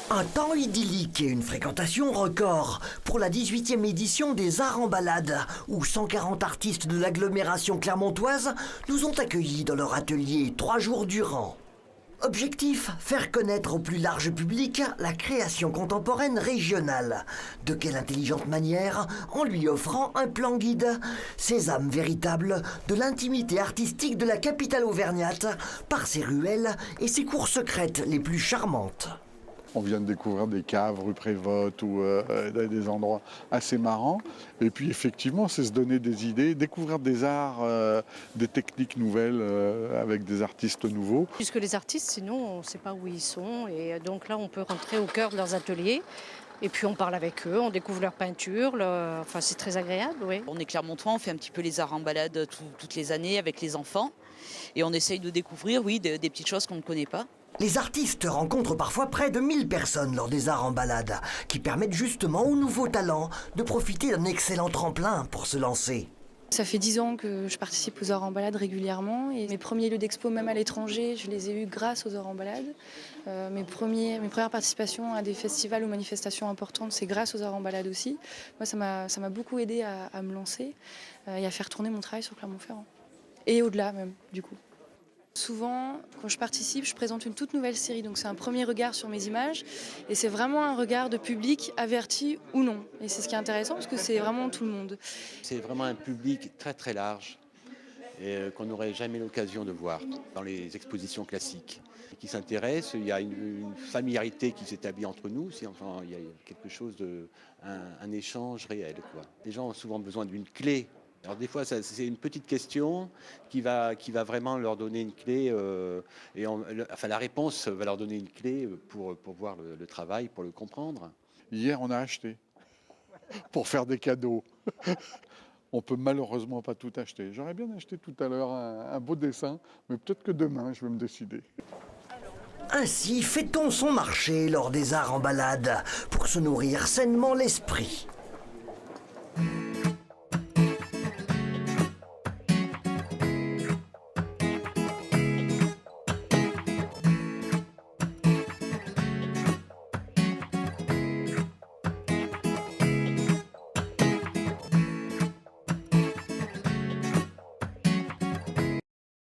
Un temps idyllique et une fréquentation record pour la 18e édition des Arts en Balade, où 140 artistes de l'agglomération clermontoise nous ont accueillis dans leur atelier 3 jours durant. Objectif, faire connaître au plus large public la création contemporaine régionale. De quelle intelligente manière? En lui offrant un plan guide, sésame véritable de l'intimité artistique de la capitale auvergnate, par ses ruelles et ses cours secrètes les plus charmantes. On vient de découvrir des caves rue Prévost ou des endroits assez marrants. Et puis effectivement, c'est se donner des idées, découvrir des arts, des techniques nouvelles avec des artistes nouveaux. Puisque les artistes, sinon, on ne sait pas où ils sont. Et donc là, on peut rentrer au cœur de leurs ateliers. Et puis on parle avec eux, on découvre leur peinture. Enfin, c'est très agréable, oui. On est clermontois, on fait un petit peu les arts en balade toutes les années avec les enfants. Et on essaye de découvrir, oui, des petites choses qu'on ne connaît pas. Les artistes rencontrent parfois près de 1000 personnes lors des Arts en Balade, qui permettent justement aux nouveaux talents de profiter d'un excellent tremplin pour se lancer. Ça fait 10 ans que je participe aux Arts en Balade régulièrement et mes premiers lieux d'expo, même à l'étranger, je les ai eus grâce aux Arts en Balade. Mes premières participations à des festivals ou manifestations importantes, c'est grâce aux Arts en Balade aussi. Moi, ça m'a beaucoup aidé à me lancer et à faire tourner mon travail sur Clermont-Ferrand. Et au-delà même, du coup. Souvent, quand je participe, je présente une toute nouvelle série. Donc c'est un premier regard sur mes images. Et c'est vraiment un regard de public averti ou non. Et c'est ce qui est intéressant parce que c'est vraiment tout le monde. C'est vraiment un public très très large et qu'on n'aurait jamais l'occasion de voir dans les expositions classiques. Qui s'intéresse, il y a une familiarité qui s'établit entre nous. Enfin, il y a quelque chose un échange réel, quoi. Les gens ont souvent besoin d'une clé. Alors des fois, c'est une petite question qui va vraiment leur donner une clé. La réponse va leur donner une clé pour voir le travail, pour le comprendre. Hier, on a acheté pour faire des cadeaux. On peut malheureusement pas tout acheter. J'aurais bien acheté tout à l'heure un beau dessin, mais peut-être que demain, je vais me décider. Ainsi fait-on son marché lors des Arts en Balade pour se nourrir sainement l'esprit.